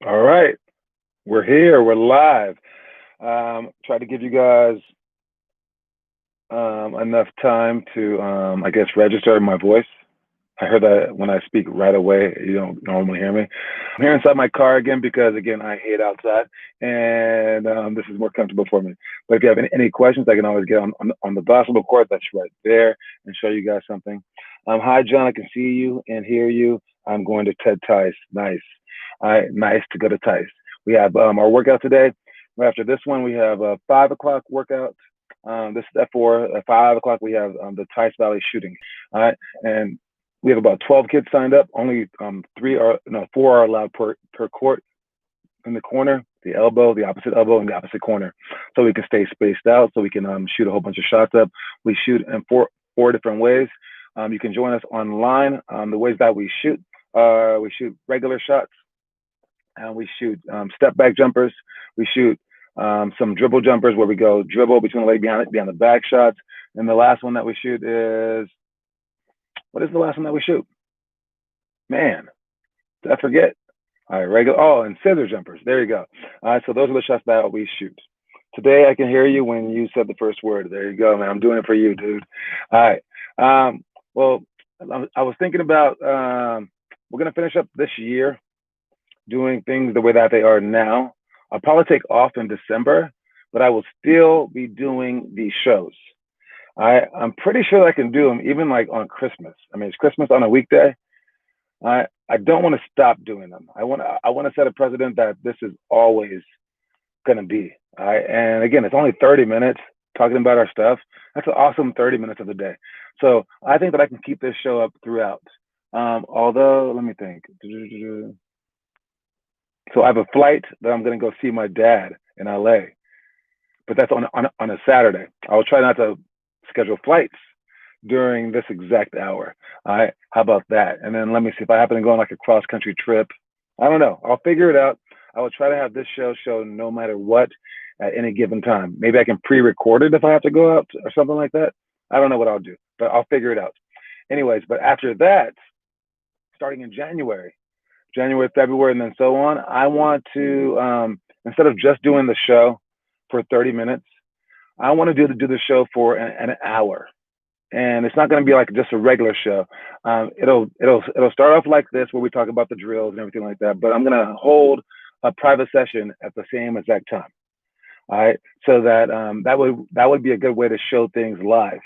All right, we're here. We're live. Try to give you guys enough time to, I guess, register my voice. I heard that when I speak right away, you don't normally hear me. I'm here inside my car again because, again, I hate outside, and this is more comfortable for me. But if you have any questions, I can always get on the basketball court that's right there and show you guys something. Hi, John. I can see you and hear you. I'm going to Ted Tice. Nice. All right, nice to go to Tice. We have our workout today. Right after this one, we have a 5 o'clock workout. This is at 4. At 5 o'clock, we have the Tice Valley shooting. All right, and we have about 12 kids signed up. Only four are allowed per court in the corner, the elbow, the opposite elbow, and the opposite corner, so we can stay spaced out, so we can shoot a whole bunch of shots up. We shoot in four different ways. You can join us online. The ways that we shoot regular shots, and we shoot step back jumpers. We shoot some dribble jumpers where we go dribble between the leg behind the back shots. And the last one that we shoot is, what is the last one that we shoot? Man, did I forget? All right, regular. Oh, and scissor jumpers. There you go. All right, so those are the shots that we shoot. Today, I can hear you when you said the first word. There you go, man. I'm doing it for you, dude. All right. Well, I was thinking about we're gonna finish up this year doing things the way that they are now. I'll probably take off in December, but I will still be doing these shows. I'm pretty sure I can do them even like on Christmas. I mean, it's Christmas on a weekday. I don't want to stop doing them. I want to set a precedent that this is always going to be. All right. And again, it's only 30 minutes talking about our stuff. That's an awesome 30 minutes of the day. So I think that I can keep this show up throughout. Although, let me think. So I have a flight that I'm going to go see my dad in LA, but that's on a Saturday. I will try not to schedule flights during this exact hour. All right, how about that? And then let me see if I happen to go on like a cross country trip. I don't know. I'll figure it out. I will try to have this show no matter what at any given time. Maybe I can pre-record it if I have to go out or something like that. I don't know what I'll do, but I'll figure it out. Anyways, but after that, starting in January, February, and then so on, I want to instead of just doing the show for 30 minutes, I want to do the show for an hour, and it's not going to be like just a regular show. It'll start off like this, where we talk about the drills and everything like that. But I'm going to hold a private session at the same exact time. All right, so that that would be a good way to show things live.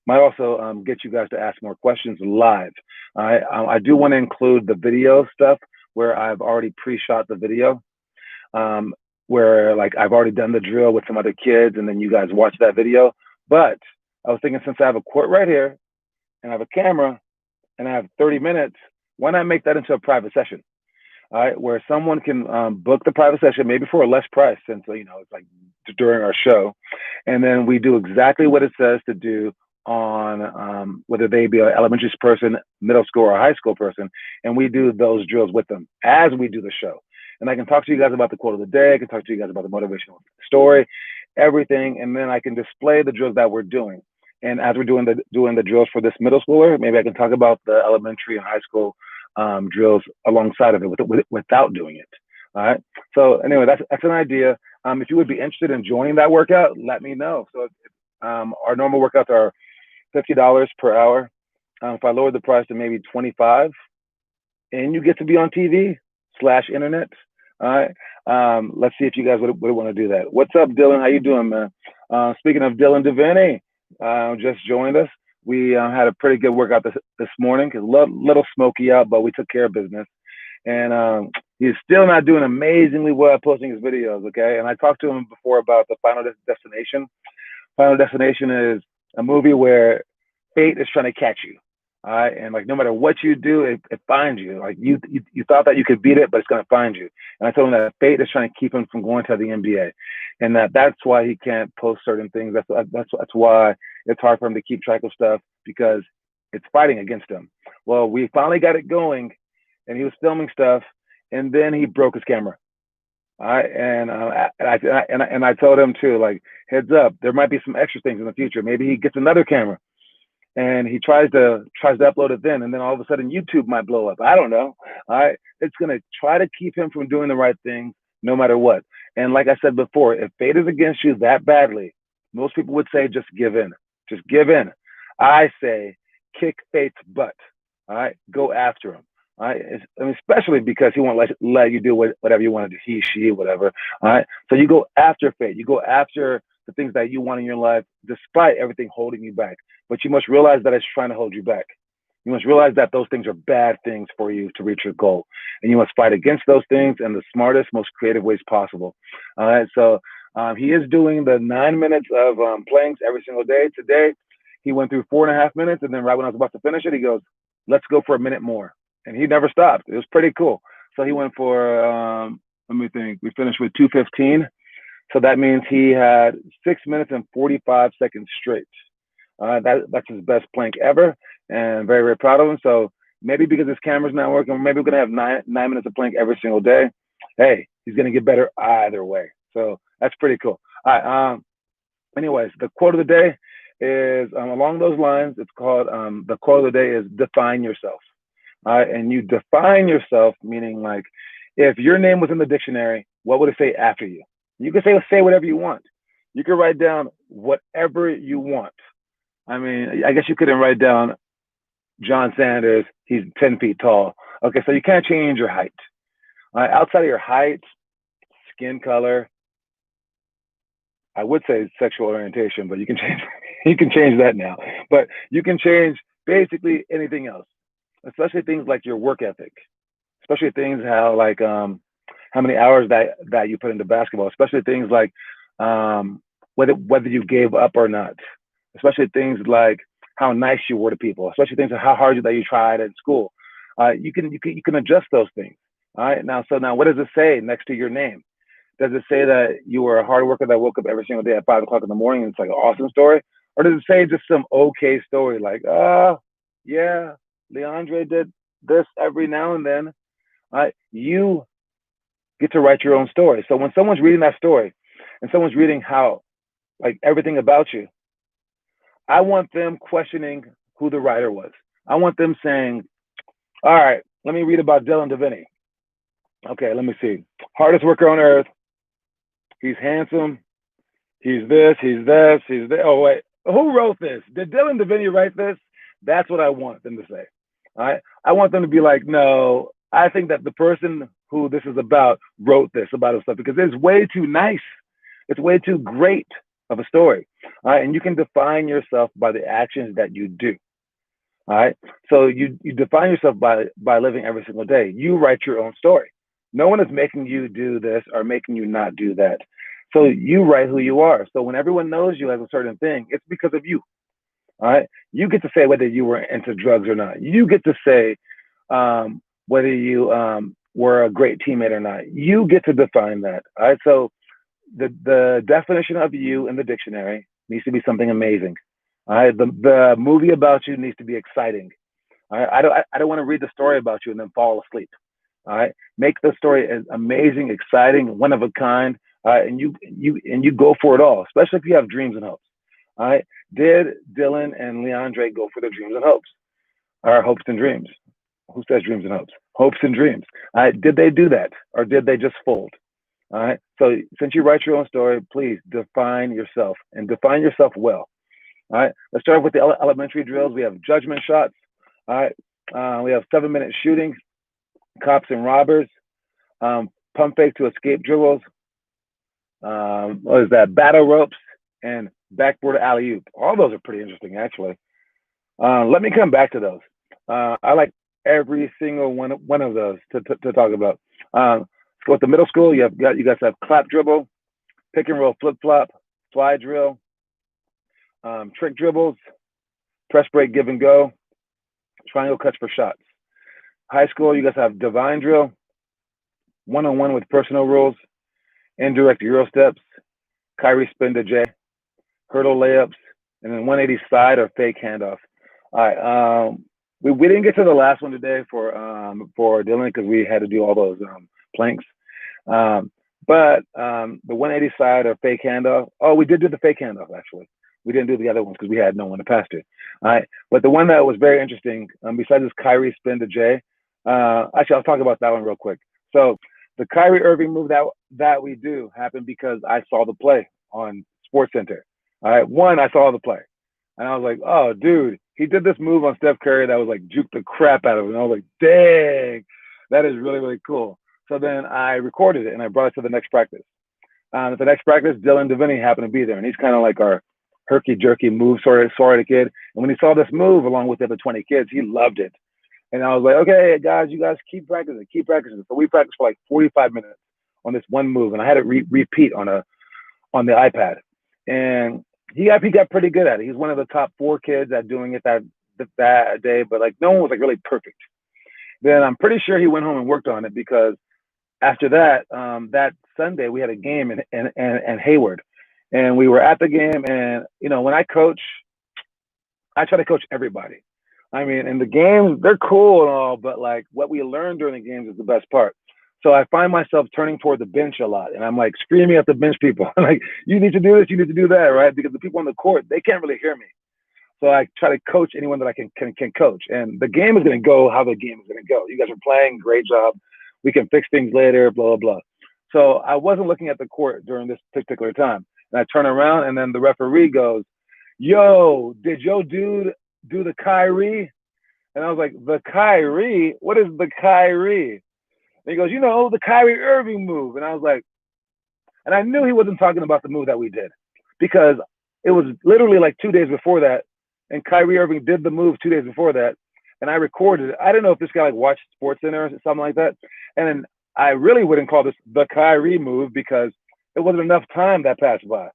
Might also get you guys to ask more questions live. All right, I do want to include the video stuff where I've already pre-shot the video, where like I've already done the drill with some other kids, and then you guys watch that video. But I was thinking, since I have a court right here and I have a camera and I have 30 minutes, why not make that into a private session? All right, where someone can book the private session, maybe for a less price, since it's like during our show, and then we do exactly what it says to do on whether they be an elementary person, middle school, or a high school person, and we do those drills with them as we do the show. And I can talk to you guys about the quote of the day. I can talk to you guys about the motivational story, everything, and then I can display the drills that we're doing. And as we're doing the drills for this middle schooler, maybe I can talk about the elementary and high school drills alongside of it without doing it. All right. So anyway, that's an idea. If you would be interested in joining that workout, let me know. So our normal workouts are $50 per hour. If I lower the price to maybe 25, and you get to be on TV/internet. All right. Let's see if you guys would want to do that. What's up, Dylan? How you doing, man? Speaking of Dylan Devaney, just joined us. We had a pretty good workout this morning. A little smoky out, but we took care of business. And he's still not doing amazingly well at posting his videos. Okay. And I talked to him before about the Final Destination. Final Destination is a movie where fate is trying to catch you. All right. And like, no matter what you do, it finds you. Like you thought that you could beat it, but it's going to find you. And I told him that fate is trying to keep him from going to the NBA, and that's why he can't post certain things. That's why it's hard for him to keep track of stuff, because it's fighting against him. Well, we finally got it going, and he was filming stuff, and then he broke his camera. All right. And I told him too, like, heads up, there might be some extra things in the future. Maybe he gets another camera. and he tries to upload it then, and then all of a sudden YouTube might blow up. I don't know. All right, it's gonna try to keep him from doing the right thing no matter what. And like I said before, if fate is against you that badly, most people would say just give in. Just give in. I say kick fate's butt. All right, go after him. All right, I mean, especially because he won't let you do whatever you want to do. He, she, whatever. All right, so you go after fate. You go after the things that you want in your life, despite everything holding you back. But you must realize that it's trying to hold you back. You must realize that those things are bad things for you to reach your goal. And you must fight against those things in the smartest, most creative ways possible. All right. So he is doing the 9 minutes of planks every single day. Today, he went through 4.5 minutes. And then right when I was about to finish it, he goes, let's go for a minute more. And he never stopped. It was pretty cool. So he went for, let me think, we finished with 2:15. So that means he had 6 minutes and 45 seconds straight. That's his best plank ever, and very, very proud of him. So maybe because his camera's not working, maybe we're gonna have nine minutes of plank every single day. Hey, he's gonna get better either way. So that's pretty cool. All right. Anyways, the quote of the day is along those lines. It's called the quote of the day is define yourself. All right, and you define yourself meaning like if your name was in the dictionary, what would it say after you? You can say whatever you want. You can write down whatever you want. I mean, I guess you couldn't write down John Sanders. He's 10 feet tall. Okay, so you can't change your height. Outside of your height, skin color, I would say sexual orientation, but you can change that now. But you can change basically anything else, especially things like your work ethic, especially things how many hours that you put into basketball, especially things like whether you gave up or not, especially things like how nice you were to people, especially things like how hard that you tried at school. You can adjust those things. All right. Now, what does it say next to your name? Does it say that you were a hard worker that woke up every single day at 5 o'clock in the morning and it's like an awesome story? Or does it say just some okay story like, yeah, Leandre did this every now and then? You get to write your own story. So when someone's reading that story and someone's reading how, like, everything about you, I want them questioning who the writer was. I want them saying, all right, let me read about Dylan DeVinny. Okay, let me see. Hardest worker on earth. He's handsome. He's this, he's this, he's that. Oh, wait. Who wrote this? Did Dylan DeVinny write this? That's what I want them to say. All right. I want them to be like, no, I think that the person who this is about wrote this about himself because it's way too nice. It's way too great of a story. All right. And you can define yourself by the actions that you do. All right. So you define yourself by living every single day. You write your own story. No one is making you do this or making you not do that. So you write who you are. So when everyone knows you as a certain thing, it's because of you. All right. You get to say whether you were into drugs or not. You get to say whether you were a great teammate or not. You get to define that. All right. So the definition of you in the dictionary needs to be something amazing. All right. The movie about you needs to be exciting. All right. I don't want to read the story about you and then fall asleep. All right. Make the story amazing, exciting, one of a kind. And you go for it all, especially if you have dreams and hopes. All right. Did Dylan and Leandre go for their dreams and hopes? Or hopes and dreams? Who says dreams and hopes? Hopes and dreams. All right. Did they do that? Or did they just fold? All right. So since you write your own story, please define yourself and define yourself well. All right. Let's start with the elementary drills. We have judgment shots. All right. We have 7-minute shooting, cops and robbers, pump fake to escape dribbles. What is that? Battle ropes and backboard alley oop. All those are pretty interesting, actually. Let me come back to those. I like every single one of those to talk about. Let's go with the middle school. You guys have clap dribble, pick and roll flip flop, fly drill, trick dribbles, press break give and go, triangle cuts for shots. High school, you guys have divine drill, one-on-one with personal rules, indirect Euro steps, Kyrie spin to J, hurdle layups, and then 180 side or fake handoff. All right. We didn't get to the last one today for Dylan because we had to do all those planks. But the 180 side or fake handoff. Oh, we did do the fake handoff actually. We didn't do the other ones because we had no one to pass to. All right. But the one that was very interesting, besides this Kyrie spin to Jay, actually, I'll talk about that one real quick. So the Kyrie Irving move that we do happened because I saw the play on Sports Center. All right. One, I saw the play. And I was like, oh, dude, he did this move on Steph Curry that was like juke the crap out of him. And I was like, dang, that is really, really cool. So then I recorded it and I brought it to the next practice. At the next practice, Dylan Deviney happened to be there. And he's kind of like our herky-jerky move sort of kid. And when he saw this move along with the other 20 kids, he loved it. And I was like, okay, guys, you guys keep practicing. So we practiced for like 45 minutes on this one move. And I had it repeat on the iPad. And he got pretty good at it. He's one of the top 4 kids at doing it that day, but like no one was like really perfect. Then I'm pretty sure he went home and worked on it because after that, that Sunday we had a game in Hayward, and we were at the game. And you know, when I coach, I try to coach everybody. I mean, in the games they're cool and all, but like what we learn during the games is the best part. So I find myself turning toward the bench a lot, and I'm like screaming at the bench people, like, you need to do this, you need to do that, right? Because the people on the court, they can't really hear me. So I try to coach anyone that I can coach. And the game is going to go how the game is going to go. You guys are playing, great job. We can fix things later, blah, blah, blah. So I wasn't looking at the court during this particular time. And I turn around, and then the referee goes, yo, did your dude do the Kyrie? And I was like, the Kyrie? What is the Kyrie? And he goes, you know, the Kyrie Irving move. And I was like, and I knew he wasn't talking about the move that we did because it was literally like 2 days before that. And Kyrie Irving did the move 2 days before that. And I recorded it. I didn't know if this guy like watched SportsCenter or something like that. And I really wouldn't call this the Kyrie move because it wasn't enough time that passed by.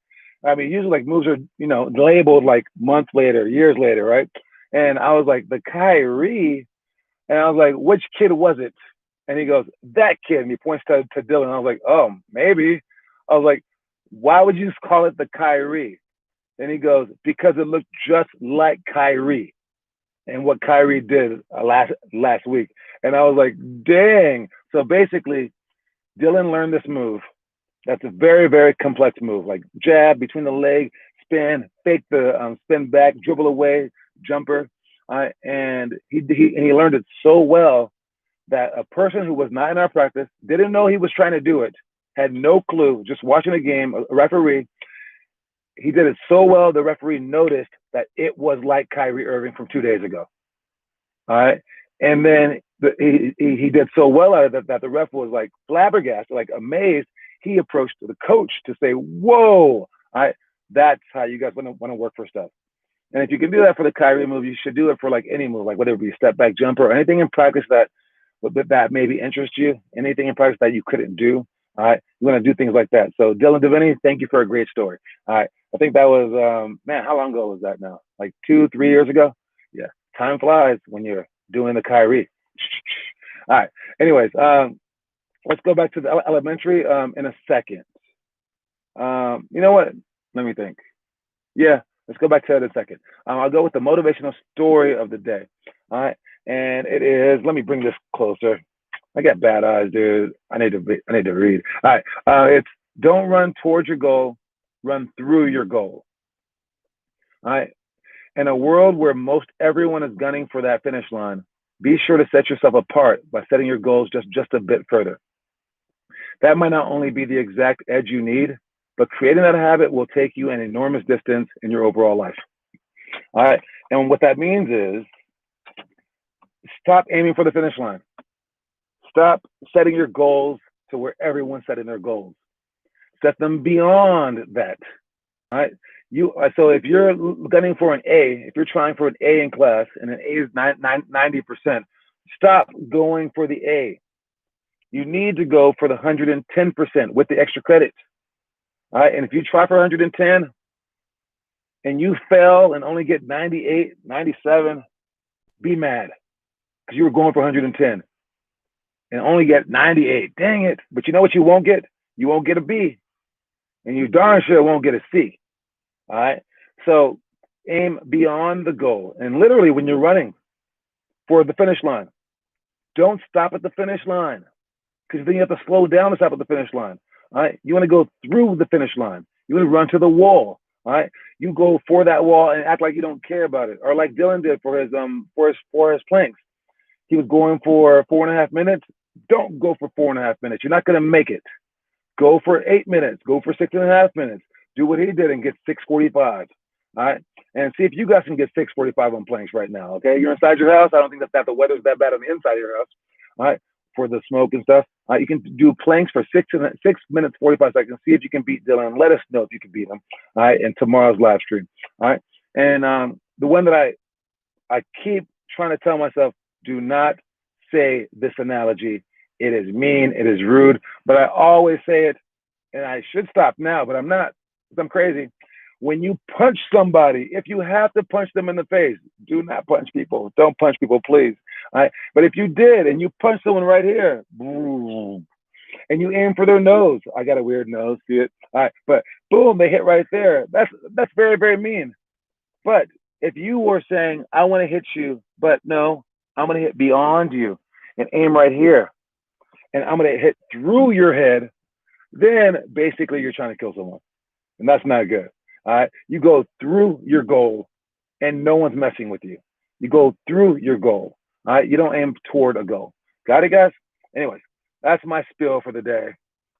I mean, usually like moves are, you know, labeled like months later, years later, right? And I was like, the Kyrie? And I was like, which kid was it? And he goes, that kid. And he points to Dylan. And I was like, oh, maybe. I was like, why would you just call it the Kyrie? And he goes, because it looked just like Kyrie and what Kyrie did last week. And I was like, dang. So basically, Dylan learned this move. That's a very, very complex move. Like jab between the leg, spin, fake the spin back, dribble away, jumper. And he learned it so well that a person who was not in our practice, didn't know he was trying to do it, had no clue, just watching a game, a referee, he did it so well, the referee noticed that it was like Kyrie Irving from 2 days ago. All right. And then he did so well at it that the ref was like flabbergasted, like amazed. He approached the coach to say, whoa, all right, that's how you guys want to work for stuff. And if you can do that for the Kyrie move, you should do it for like any move, like whether it be a step back jumper or anything in practice that maybe interests you, anything in practice that you couldn't do. All right. You want to do things like that. So Dylan Deviney, thank you for a great story. All right. I think that was, man, how long ago was that now? Like 2-3 years ago? Yeah. Time flies when you're doing the Kyrie. All right. Anyways, let's go back to the elementary in a second. You know what? Let me think. Yeah. Let's go back to that in a second. I'll go with the motivational story of the day. All right. And it is, let me bring this closer. I got bad eyes, dude. I need to read. All right. It's don't run towards your goal, run through your goal. All right. In a world where most everyone is gunning for that finish line, be sure to set yourself apart by setting your goals just a bit further. That might not only be the exact edge you need, but creating that habit will take you an enormous distance in your overall life. All right. And what that means is stop aiming for the finish line. Stop setting your goals to where everyone's setting their goals. Set them beyond that. All right. So if you're gunning for an A, if you're trying for an A in class and an A is 90%, stop going for the A. You need to go for the 110% with the extra credit. All right. And if you try for 110 and you fail and only get 98, 97, be mad because you were going for 110 and only get 98. Dang it. But you know what you won't get? You won't get a B. And you darn sure won't get a C. All right. So aim beyond the goal. And literally when you're running for the finish line, don't stop at the finish line because then you have to slow down to stop at the finish line. All right. You want to go through the finish line. You want to run to the wall. All right. You go for that wall and act like you don't care about it, or like Dylan did for his planks. He was going for 4.5 minutes. Don't go for 4.5 minutes. You're not going to make it. Go for 8 minutes. Go for 6.5 minutes. Do what he did and get 6:45. All right, and see if you guys can get 6:45 on planks right now. Okay, you're inside your house. I don't think that the weather's that bad on the inside of your house. All right, for the smoke and stuff. You can do planks for 6 minutes 45 seconds. See if you can beat Dylan. Let us know if you can beat him. All right, in tomorrow's live stream. All right, and the one that I keep trying to tell myself, do not say this analogy. It is mean. It is rude. But I always say it, and I should stop now, but I'm not. I'm crazy. When you punch somebody, if you have to punch them in the face, do not punch people. Don't punch people, please. All right? But if you did and you punch someone right here, boom, and you aim for their nose, I got a weird nose, see it? All right, but boom, they hit right there. That's very, very mean. But if you were saying, I want to hit you, but no, I'm going to hit beyond you and aim right here, and I'm going to hit through your head, then basically you're trying to kill someone. And that's not good. All right. You go through your goal and no one's messing with you. You go through your goal. All right. You don't aim toward a goal. Got it, guys? Anyways, that's my spiel for the day.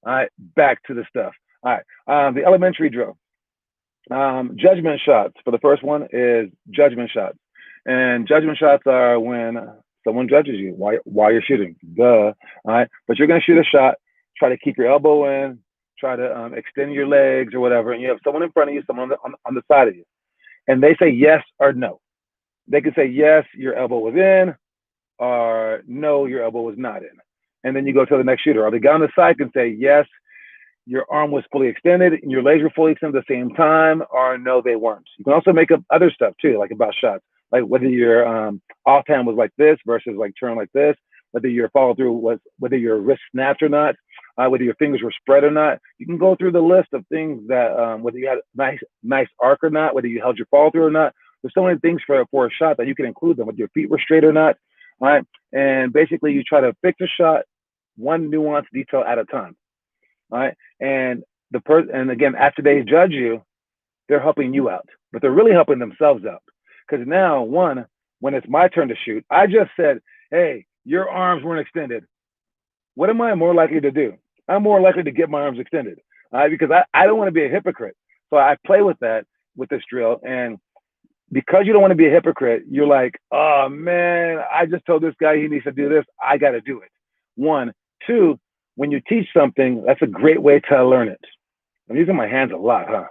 All right. Back to the stuff. All right. The elementary drill. Judgment shots. For the first one is judgment shots. And judgment shots are when someone judges you while you're shooting. Duh. All right. But you're going to shoot a shot. Try to keep your elbow in. Try to extend your legs or whatever, and you have someone in front of you, someone on the side of you, and they say yes or no. They can say yes, your elbow was in, or no, your elbow was not in. And then you go to the next shooter. Or the guy on the side can say yes, your arm was fully extended and your legs were fully extended at the same time, or no, they weren't. You can also make up other stuff too, like about shots, like whether your offhand was like this versus like turn like this, whether your follow through was, whether your wrist snapped or not, whether your fingers were spread or not. You can go through the list of things that, whether you had a nice arc or not, whether you held your follow through or not. There's so many things for a shot that you can include them, whether your feet were straight or not. All right. And basically you try to fix a shot one nuanced detail at a time. All right. And and again, after they judge you, they're helping you out, but they're really helping themselves out. Because now, one, when it's my turn to shoot, I just said, hey, your arms weren't extended. What am I more likely to do? I'm more likely to get my arms extended, because I don't want to be a hypocrite. So I play with that with this drill. And because you don't want to be a hypocrite, you're like, oh, man, I just told this guy he needs to do this. I got to do it. One. Two, when you teach something, that's a great way to learn it. I'm using my hands a lot, huh?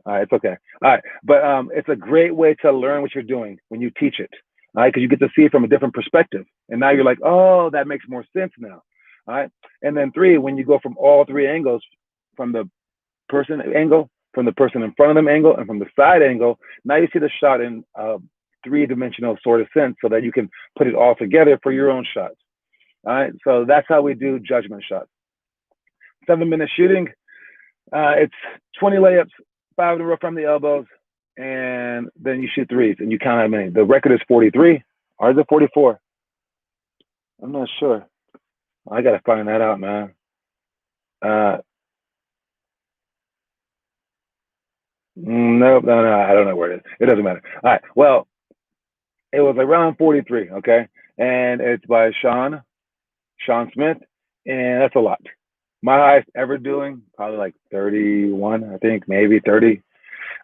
All right, it's okay. All right, but it's a great way to learn what you're doing when you teach it. All right, because you get to see it from a different perspective. And now you're like, oh, that makes more sense now. All right. And then three, when you go from all three angles, from the person angle, from the person in front of them angle, and from the side angle, now you see the shot in a three-dimensional sort of sense so that you can put it all together for your own shots. All right. So that's how we do judgment shots. 7-minute shooting. It's 20 layups, 5 in a row from the elbows, and then you shoot threes and you count how many. The record is 43. Or is it 44? I'm not sure. I got to find that out, man. No, I don't know where it is. It doesn't matter. All right. Well, it was around 43, okay? And it's by Sean Smith, and that's a lot. My highest ever doing, probably like 31, I think, maybe 30.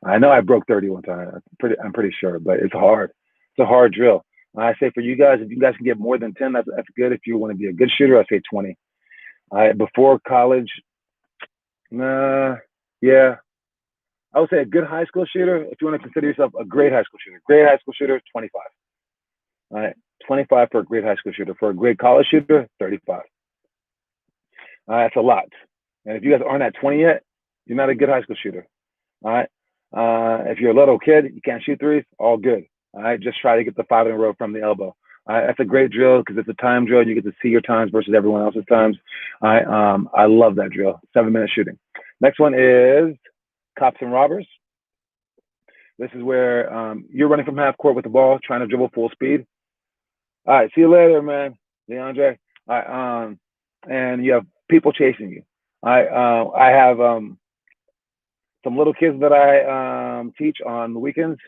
I know I broke 30 one time. I'm pretty sure, but it's hard. It's a hard drill. I say for you guys, if you guys can get more than 10, that's good. If you want to be a good shooter, I say 20. Before college, yeah, I would say a good high school shooter. If you want to consider yourself a great high school shooter, 25. All right, 25 for a great high school shooter. For a great college shooter, 35. That's a lot. And if you guys aren't at 20 yet, you're not a good high school shooter. All right. If you're a little kid, you can't shoot threes, all good. All right. Just try to get the 5 in a row from the elbow. All right. That's a great drill because it's a time drill. You get to see your times versus everyone else's times. All right. I love that drill. 7-minute shooting. Next one is cops and robbers. This is where you're running from half court with the ball, trying to dribble full speed. All right. See you later, man. DeAndre. All right. And you have people chasing you. I have some little kids that I teach on the weekends.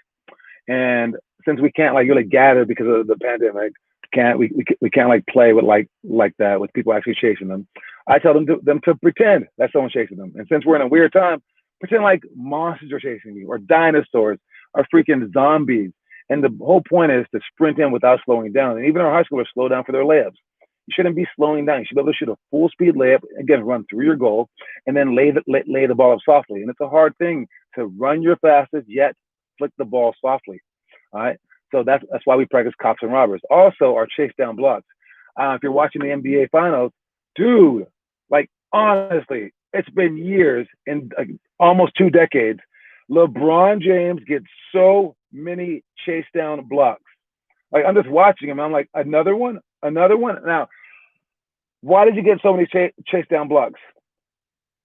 And since we can't like really gather because of the pandemic, we can't like play with like that with people actually chasing them. I tell them to pretend that someone's chasing them. And since we're in a weird time, pretend like monsters are chasing you or dinosaurs or freaking zombies. And the whole point is to sprint in without slowing down. And even our high schoolers slow down for their layups. You shouldn't be slowing down. You should be able to shoot a full speed layup, again, run through your goal, and then lay the ball up softly. And it's a hard thing to run your fastest, yet flick the ball softly. All right. So that's why we practice cops and robbers. Also, our chase down blocks. If you're watching the NBA finals, dude, like honestly, it's been years and almost 2 decades. LeBron James gets so many chase down blocks. Like I'm just watching him. I'm like, another one. Now, why did you get so many chase down blocks?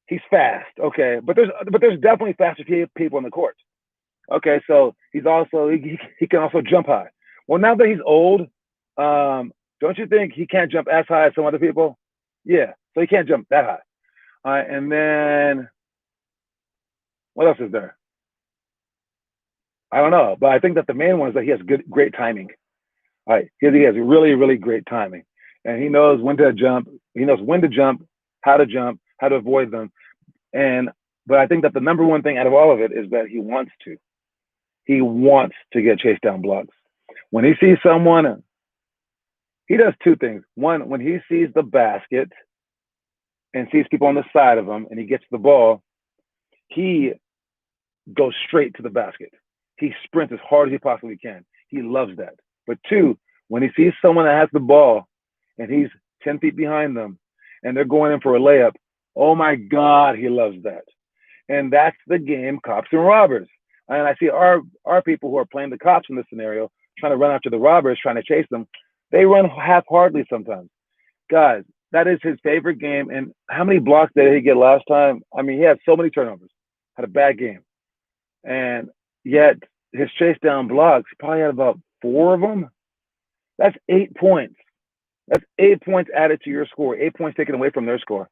He's fast, okay, but there's definitely faster people on the court. Okay, so he can also jump high. Well, now that he's old, don't you think he can't jump as high as some other people? Yeah, so he can't jump that high. All right, and then what else is there? I don't know, but I think that the main one is that he has great timing. All right, he has really, really great timing, and he knows when to jump. He knows when to jump, how to avoid them, but I think that the number one thing out of all of it is that he wants to. He wants to get chased down blocks. When he sees someone, he does 2 things. One, when he sees the basket and sees people on the side of him and he gets the ball, he goes straight to the basket. He sprints as hard as he possibly can. He loves that. But 2, when he sees someone that has the ball and he's 10 feet behind them and they're going in for a layup, oh my God, he loves that. And that's the game cops and robbers. And I see our people who are playing the cops in this scenario, trying to run after the robbers, trying to chase them. They run half-heartedly sometimes. Guys, that is his favorite game. And how many blocks did he get last time? I mean, he had so many turnovers, had a bad game. And yet his chase down blocks, he probably had about 4 of them. That's 8 points. That's 8 points added to your score, 8 points taken away from their score.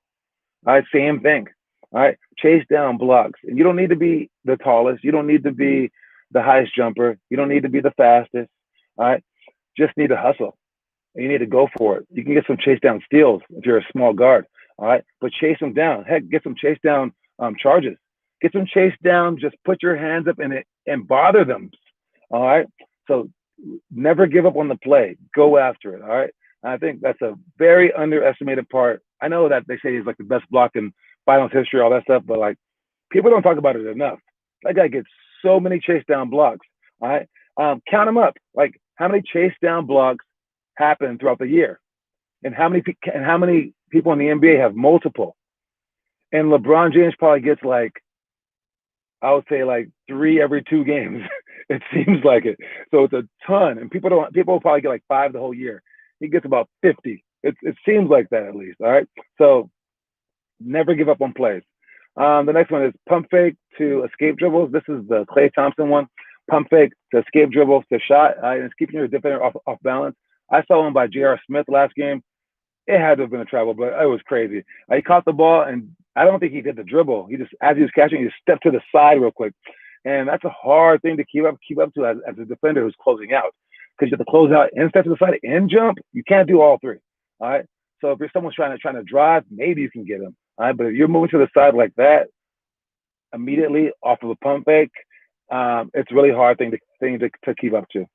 All right, same thing. All right, chase down blocks. And you don't need to be the tallest. You don't need to be the highest jumper. You don't need to be the fastest. All right, just need to hustle. And you need to go for it. You can get some chase down steals if you're a small guard. All right, but chase them down. Heck, get some chase down charges. Get some chase down. Just put your hands up in it and bother them. All right, so never give up on the play. Go after it. All right, and I think that's a very underestimated part. I know that they say he's like the best block in finals history, all that stuff, but like people don't talk about it enough. That guy gets so many chase down blocks. All right, count them up. Like how many chase down blocks happen throughout the year, and how many people in the NBA have multiple? And LeBron James probably gets like, I would say like 3 every 2 games. It seems like it. So it's a ton, and people will probably get like 5 the whole year. He gets about 50. It seems like that at least. All right, so never give up on plays. The next one is pump fake to escape dribbles. This is the Klay Thompson one. Pump fake to escape dribbles to shot. And it's keeping your defender off balance. I saw one by J.R. Smith last game. It had to have been a travel, but it was crazy. He caught the ball, and I don't think he did the dribble. He just, as he was catching, he just stepped to the side real quick. And that's a hard thing to keep up to as a defender who's closing out. Because you have to close out and step to the side and jump. You can't do all 3. All right. So if you're someone trying to drive, maybe you can get him. All right, but if you're moving to the side like that, immediately off of a pump fake, it's a really hard thing to keep up to.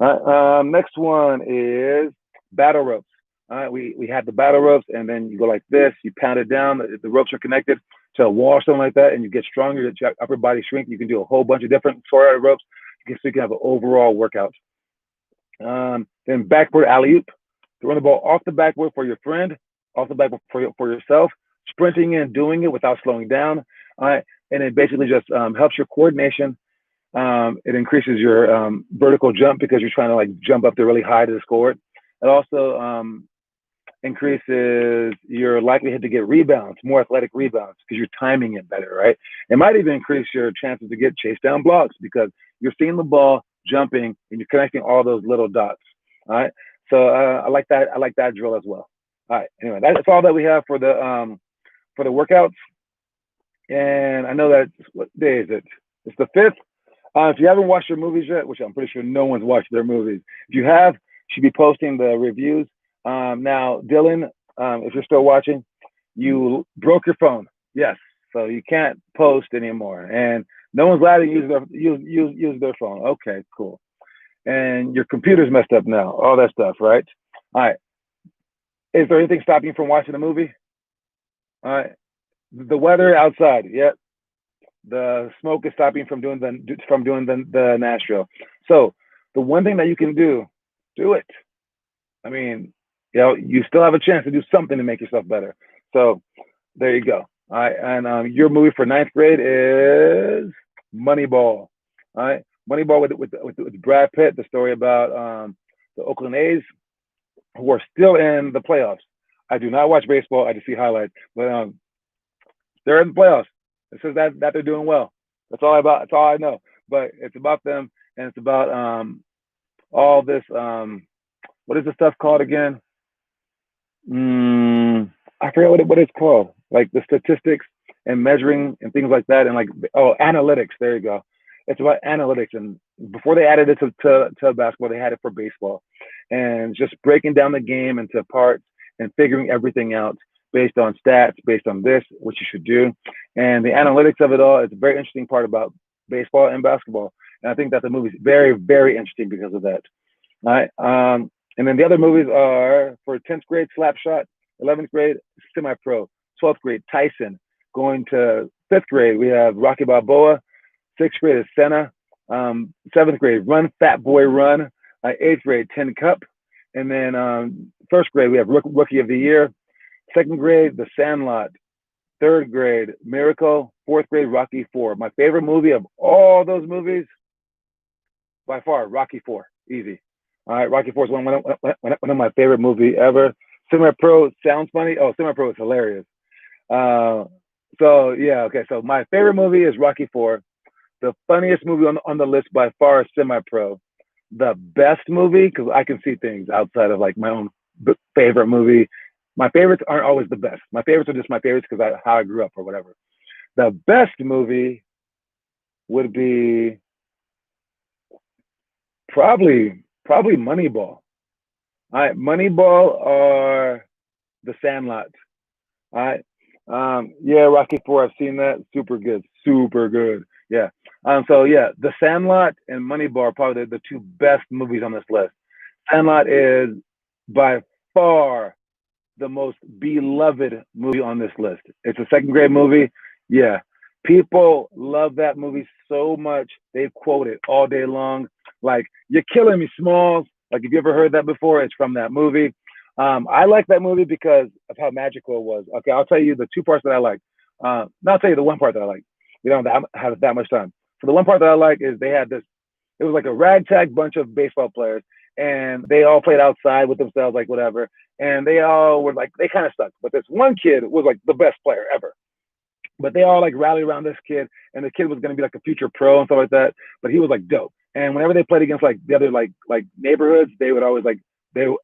All right, next one is battle ropes. All right, we had the battle ropes, and then you go like this, you pound it down, the ropes are connected to a wall or something like that, and you get stronger, your upper body shrink. You can do a whole bunch of different sort of ropes, so you can have an overall workout. Then backboard alley-oop, throwing the ball off the backboard for your friend, off the backboard for yourself, sprinting in, doing it without slowing down. All right, and it basically just helps your coordination. It increases your vertical jump because you're trying to like jump up there really high to score it. It also increases your likelihood to get rebounds, more athletic rebounds, because you're timing it better, right? It might even increase your chances to get chase down blocks because you're seeing the ball jumping and you're connecting all those little dots. All right, so I like that. I like that drill as well. All right, anyway, that's all that we have for the workouts. And I know that, what day is it? It's the 5th. If you haven't watched your movies yet, which I'm pretty sure no one's watched their movies, if you have, you should be posting the reviews. Now, Dylan, if you're still watching, you broke your phone. Yes, so you can't post anymore, and no one's allowed to use their phone. Okay, cool. And your computer's messed up now. All that stuff, right? All right. Is there anything stopping you from watching the movie? All right. The weather outside. Yep. The smoke is stopping from doing the Nashville. So the one thing that you can do it. I mean, you still have a chance to do something to make yourself better. So there you go. All right, and your movie for ninth grade is Moneyball. All right, Moneyball with Brad Pitt. The story about the Oakland A's who are still in the playoffs. I do not watch baseball. I just see highlights, but they're in the playoffs. It says that they're doing well. That's all I know. But it's about them, and it's about all this. What is the stuff called again? I forget what it's called. Like the statistics and measuring and things like that, and like analytics. There you go. It's about analytics, and before they added it to basketball, they had it for baseball, and just breaking down the game into parts and figuring everything out based on stats, based on this, what you should do, and the analytics of it all is a very interesting part about baseball and basketball. And I think that the movie's very, very interesting because of that. All right. And then the other movies are for 10th grade, Slapshot, 11th grade, Semi Pro, 12th grade, Tyson. Going to 5th grade, we have Rocky Balboa. 6th grade is Senna. 7th grade, Run Fat Boy Run. 8th grade, Tin Cup. And then 1st grade, we have Rookie of the Year. 2nd grade, The Sandlot. 3rd grade, Miracle. 4th grade, Rocky 4. My favorite movie of all those movies, by far, Rocky 4. Easy. All right, Rocky 4 is one of my favorite movie ever. Semi Pro sounds funny. Oh, Semi Pro is hilarious. Uh, so yeah, okay. So my favorite movie is Rocky 4. The funniest movie on the list by far is Semi Pro. The best movie, because I can see things outside of like my own favorite movie. My favorites aren't always the best. My favorites are just my favorites because how I grew up or whatever. The best movie would be probably Moneyball. All right, Moneyball or The Sandlot. All right. Yeah, Rocky Four. I've seen that. Super good. Super good. Yeah. So yeah, The Sandlot and Moneyball are probably the two best movies on this list. Sandlot is by far the most beloved movie on this list. It's a second grade movie. Yeah. People love that movie so much. They quote it all day long. Like, you're killing me, Smalls. Like, if you ever heard that before, it's from that movie. I like that movie because of how magical it was. Okay, I'll tell you the two parts that I like. I'll tell you the one part that I like. We don't have that much time. So the one part that I like is they had this. It was like a ragtag bunch of baseball players, and they all played outside with themselves, like whatever. And they all were like, they kind of sucked. But this one kid was like the best player ever. But they all like rallied around this kid, and the kid was going to be like a future pro and stuff like that. But he was like dope. And whenever they played against like the other like neighborhoods, they would always like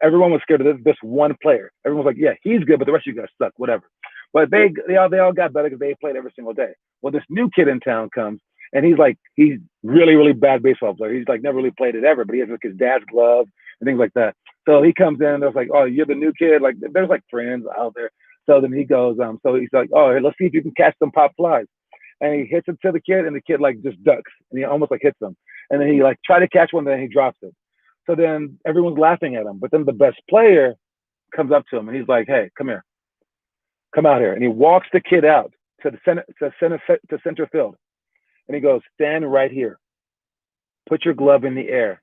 everyone was scared of this one player. Everyone was like, yeah, he's good, but the rest of you guys suck, whatever. But they all got better because they played every single day. Well, this new kid in town comes, and he's really really bad baseball player. He's like never really played it ever, but he has like his dad's glove and things like that. So he comes in, and there's like, oh, you're the new kid. Like there's like friends out there. So then he goes, so he's like, oh, let's see if you can catch some pop flies. And he hits it to the kid, and the kid like just ducks, and he almost like hits him. And then he like try to catch one, then he drops it. So then everyone's laughing at him. But then the best player comes up to him, and he's like, hey, come here, come out here. And he walks the kid out to the center field, and he goes, stand right here, put your glove in the air,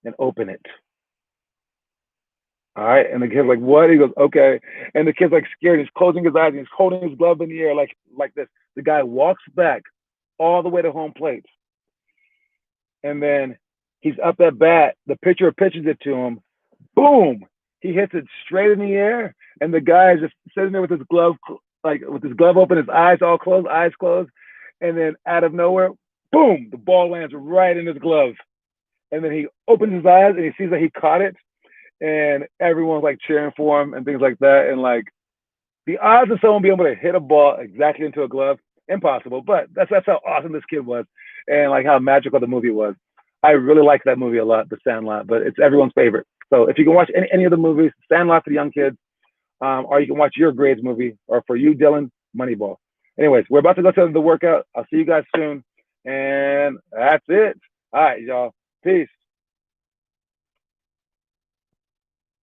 and open it. All right. And the kid's like, what? He goes, okay. And the kid's like scared. He's closing his eyes and he's holding his glove in the air like this. The guy walks back all the way to home plate. And then he's up at bat. The pitcher pitches it to him. Boom. He hits it straight in the air. And the guy is just sitting there with his glove, like with his glove open, his eyes all closed, eyes closed. And then out of nowhere, boom, the ball lands right in his glove. And then he opens his eyes and he sees that he caught it. And everyone's like cheering for him and things like that. And like the odds of someone being able to hit a ball exactly into a glove impossible. But that's how awesome this kid was, and like how magical the movie was. I really like that movie a lot, The Sandlot. But it's everyone's favorite. So if you can watch any of the movies, Sandlot for the young kids, or you can watch your grades movie, or for you, Dylan, Moneyball. Anyways, we're about to go to the workout. I'll see you guys soon, and that's it. All right, y'all. Peace.